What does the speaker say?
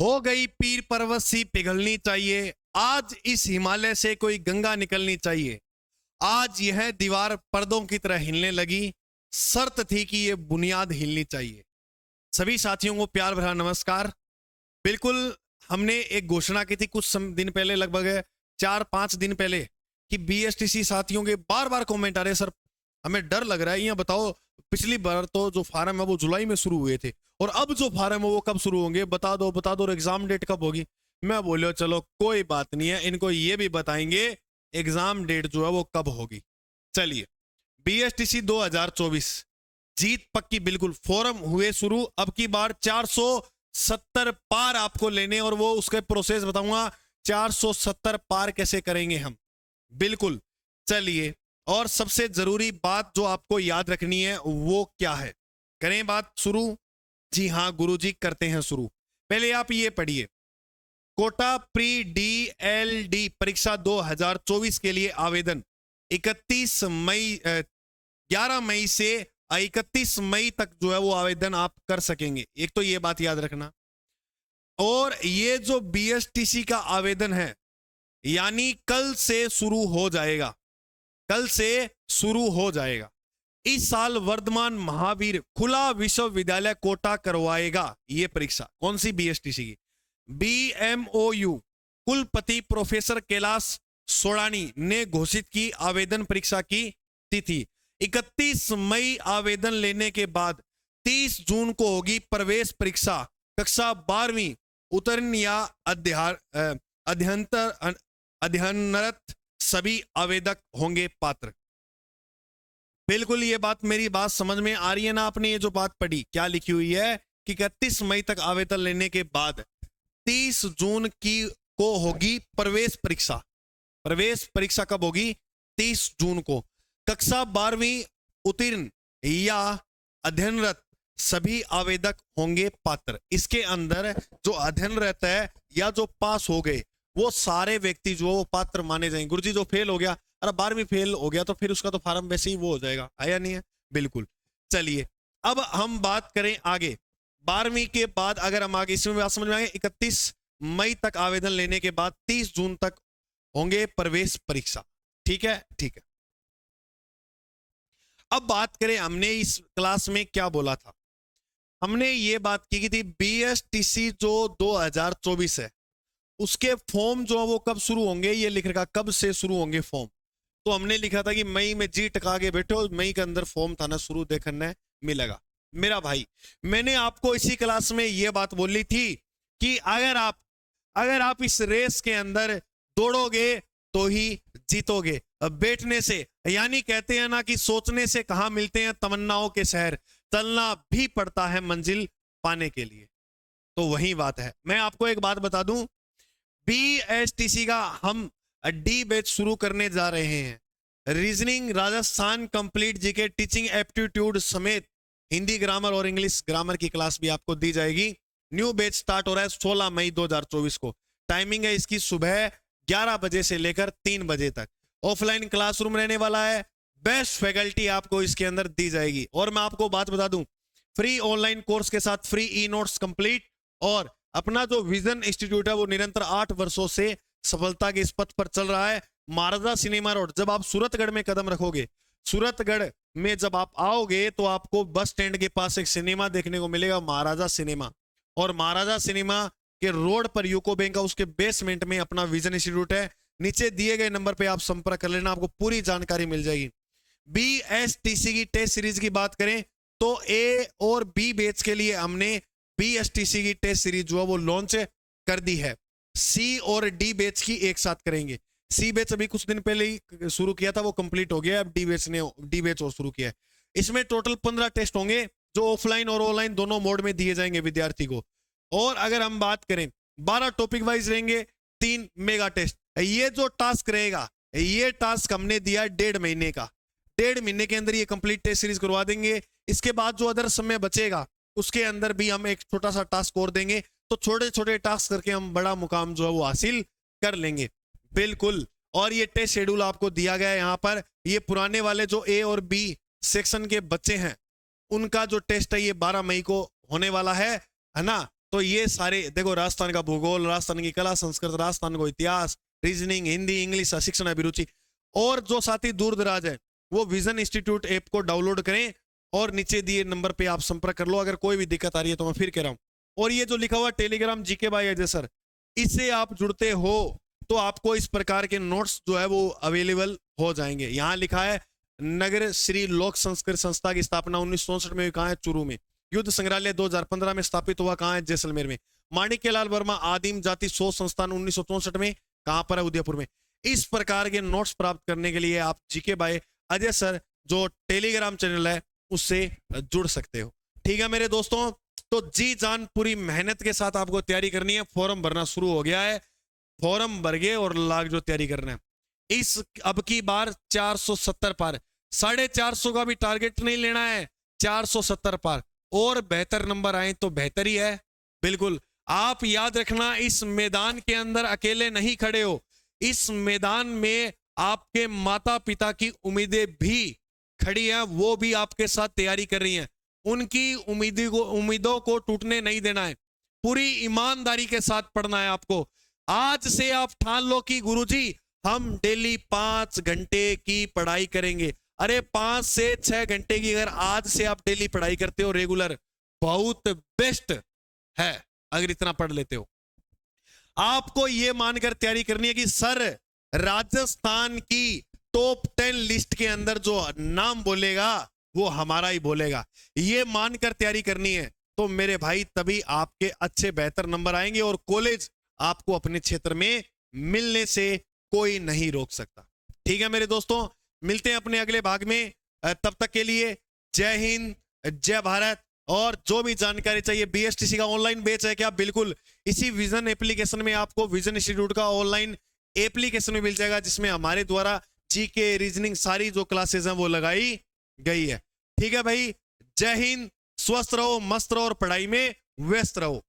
हो गई पीर पर्वत सी पिघलनी चाहिए, आज इस हिमालय से कोई गंगा निकलनी चाहिए। आज यह दीवार पर्दों की तरह हिलने लगी, शर्त थी कि यह बुनियाद हिलनी चाहिए। सभी साथियों को प्यार भरा नमस्कार। बिल्कुल, हमने एक घोषणा की थी कुछ दिन पहले, लगभग 4-5 दिन पहले, कि बीएसटीसी साथियों के बार बार कमेंट आ रहे, सर हमें डर लग रहा है, ये बताओ पिछली बार तो जो फार्म है वो जुलाई में शुरू हुए थे, और अब जो फार्म है वो कब शुरू होंगे, बता दो बता दो, और एग्जाम डेट कब होगी। मैं बोलो चलो कोई बात नहीं है, इनको ये भी बताएंगे एग्जाम डेट जो है वो कब होगी। चलिए, बीएसटीसी 2024 जीत पक्की, बिल्कुल फोरम हुए शुरू। अब की बार 470 पार आपको लेने, और वो उसके प्रोसेस बताऊंगा 470 पार कैसे करेंगे हम, बिल्कुल। चलिए, और सबसे जरूरी बात जो आपको याद रखनी है वो क्या है, करें बात शुरू। जी हां गुरुजी, करते हैं शुरू। पहले आप ये पढ़िए, कोटा प्री डीएलडी परीक्षा 2024 के लिए आवेदन 11 मई से 31 मई तक जो है वो आवेदन आप कर सकेंगे। एक तो ये बात याद रखना। और ये जो बीएसटीसी का आवेदन है, यानी कल से शुरू हो जाएगा, कल से शुरू हो जाएगा। इस साल वर्धमान महावीर खुला विश्वविद्यालय कोटा करवाएगा ये परीक्षा। कौन सी? बीएसटीसी की। बीएमओयू कुलपति प्रोफेसर कैलाश सोडानी ने घोषित की आवेदन परीक्षा की तिथि 31 मई। आवेदन लेने के बाद 30 जून को होगी प्रवेश परीक्षा। कक्षा 12वीं उत्तीर्ण या अध्ययनरत सभी आवेदक होंगे पात्र। बिल्कुल, ये बात, मेरी बात समझ में आ रही है ना? आपने ये जो बात पढ़ी क्या लिखी हुई है कि 31 मई तक आवेदन लेने के बाद 30 जून की को होगी प्रवेश परीक्षा। प्रवेश परीक्षा कब होगी? 30 जून को। कक्षा 12वीं उत्तीर्ण या अध्ययनरत सभी आवेदक होंगे पात्र। इसके अंदर जो अध्ययनरत है या जो पास हो गए वो सारे व्यक्ति जो पात्र माने जाएंगे। गुरुजी जो फेल हो गया, अरे 12वीं फेल हो गया तो फिर उसका तो फार्म वैसे ही वो हो जाएगा, है या नहीं है? बिल्कुल। चलिए, अब हम बात करें आगे। 12वीं के बाद अगर हम आगे, इसमें बात समझ में आए, 31 मई तक आवेदन लेने के बाद 30 जून तक होंगे प्रवेश परीक्षा। ठीक है, ठीक है। अब बात करें, हमने इस क्लास में क्या बोला था। हमने ये बात की थी बीएसटीसी जो 2024 है उसके फॉर्म जो है वो कब शुरू होंगे, ये लिख रखा कब से शुरू होंगे फॉर्म। तो हमने लिखा था कि मई में जी टका के बैठो, मई के अंदर फॉर्म था ना शुरू, देखने मिलेगा। मेरा भाई, मैंने आपको इसी क्लास में यह बात बोली थी कि अगर आप इस रेस के अंदर दौड़ोगे तो ही जीतोगे। अब बैठने से, यानी कहते हैं ना कि सोचने से कहां मिलते हैं तमन्नाओं के शहर, चलना भी पड़ता है मंजिल पाने के लिए। तो वही बात है। मैं आपको एक बात बता दूं, बीएसटीसी का हम डी बैच शुरू करने जा रहे हैं। Reasoning, Rajasthan complete GK, teaching aptitude समेत हिंदी ग्रामर और इंग्लिश ग्रामर की क्लास भी आपको दी जाएगी। न्यू बैच स्टार्ट हो रहा है 16 मई 2024 को। टाइमिंग है इसकी सुबह 11 बजे से लेकर 3 बजे तक। ऑफलाइन क्लासरूम रहने वाला है। बेस्ट फैकल्टी आपको इसके अंदर दी जाएगी। और मैं आपको बात बता दूं, फ्री ऑनलाइन कोर्स के साथ फ्री ई नोट्स कंप्लीट। और अपना जो विजन इंस्टीट्यूट है वो निरंतर 8 वर्षों से सफलता के इस पथ पर चल रहा है। महाराजा सिनेमा रोड, जब आप सूरतगढ़ में कदम रखोगे, सूरतगढ़ में जब आप आओगे तो आपको बस स्टैंड के पास एक सिनेमा देखने को मिलेगा, महाराजा सिनेमा। और महाराजा सिनेमा के रोड पर यूको बैंक का उसके बेसमेंट में अपना विजन इंस्टीट्यूट है। नीचे दिए गए नंबर पे आप संपर्क कर लेना, आपको पूरी जानकारी मिल जाएगी। बीएसटीसी की टेस्ट सीरीज की बात करें तो ए और बी बैच के लिए हमने बीएसटीसी की टेस्ट सीरीज जो है वो लॉन्च कर दी है। सी और डी बैच की एक साथ करेंगे। सी बैच अभी कुछ दिन पहले ही शुरू किया था, वो कंप्लीट हो गया। अब डी बैच और शुरू किया है। इसमें टोटल 15 टेस्ट होंगे जो ऑफलाइन और ऑनलाइन दोनों मोड में दिए जाएंगे विद्यार्थी को। और अगर हम बात करें 12 टॉपिक वाइज रहेंगे, 3 मेगा टेस्ट। ये जो टास्क रहेगा, ये टास्क हमने दिया 1.5 महीने का। 1.5 महीने के अंदर ये कंप्लीट टेस्ट सीरीज करवा देंगे। इसके बाद जो अदर समय बचेगा उसके अंदर भी हम एक छोटा सा टास्क और देंगे। तो छोटे छोटे टास्क करके हम बड़ा मुकाम जो है वो हासिल कर लेंगे। बिल्कुल। और ये टेस्ट शेड्यूल आपको दिया गया है यहाँ पर। ये पुराने वाले जो ए और बी सेक्शन के बच्चे हैं उनका जो टेस्ट है ये 12 मई को होने वाला है ना। तो ये सारे देखो, राजस्थान का भूगोल, राजस्थान की कला संस्कृत, राजस्थान को इतिहास, रीजनिंग, हिंदी, इंग्लिश, शिक्षण अभिरुचि। और जो साथी दूर दराज है वो विजन इंस्टीट्यूट ऐप को डाउनलोड करें और नीचे दिए नंबर पे आप संपर्क कर लो। अगर कोई भी दिक्कत आ रही है तो मैं फिर कह रहा हूं। और ये जो लिखा हुआ Telegram GK by Ajay sir, इससे आप जुड़ते हो तो आपको इस प्रकार के नोट्स जो है वो अवेलेबल हो जाएंगे। यहां लिखा है नगर श्री लोक संस्कृत संस्था की स्थापना 1964 में कहां है? चूरू में। युद्ध संग्रहालय 2015 में स्थापित हुआ कहां है? जैसलमेर में। माणिक्यलाल वर्मा आदिम जाति शोध संस्थान 1964 में कहां पर है? उदयपुर में। इस प्रकार के नोट्स प्राप्त करने के लिए आप जीके बाय अजय सर जो टेलीग्राम चैनल है उससे जुड़ सकते हो। ठीक है मेरे दोस्तों, तो जी जान पूरी मेहनत के साथ आपको तैयारी करनी है। फॉर्म भरना शुरू हो गया है, फॉर्म भर गए और लाख जो तैयारी करना है। इस अब की बार 470 पार, 450 का भी टारगेट नहीं लेना है, 470 पार और बेहतर नंबर आए तो बेहतर ही है। बिल्कुल आप याद रखना, इस मैदान के अंदर अकेले नहीं खड़े हो, इस मैदान में आपके माता पिता की उम्मीदें भी खड़ी हैं, वो भी आपके साथ तैयारी कर रही हैं। उनकी उम्मीदों को टूटने नहीं देना है, पूरी ईमानदारी के साथ पढ़ना है आपको। आज से आप ठान लो कि गुरुजी हम डेली 5 घंटे की पढ़ाई करेंगे। अरे 5 से 6 घंटे की अगर आज से आप डेली पढ़ाई करते हो रेगुलर, बहुत बेस्ट है अगर इतना पढ़ लेते हो। आपको यह मानकर तैयारी करनी है कि सर राजस्थान की टॉप 10 लिस्ट के अंदर जो नाम बोलेगा वो हमारा ही बोलेगा, ये मानकर तैयारी करनी है। तो मेरे भाई तभी आपके अच्छे बेहतर नंबर आएंगे और कॉलेज आपको अपने क्षेत्र में मिलने से कोई नहीं रोक सकता। ठीक है मेरे दोस्तों, मिलते हैं अपने अगले भाग में। तब तक के लिए जय हिंद, जय भारत। और जो भी जानकारी चाहिए, बीएसटीसी का ऑनलाइन बैच है क्या? बिल्कुल, इसी विजन एप्लीकेशन में आपको विजन इंस्टीट्यूट का ऑनलाइन एप्लीकेशन में मिल जाएगा, जिसमें हमारे द्वारा जीके, रीजनिंग सारी जो क्लासेस हैं वो लगाई गई है। ठीक है भाई, जय हिंद, स्वस्थ रहो, मस्त रहो और पढ़ाई में व्यस्त रहो।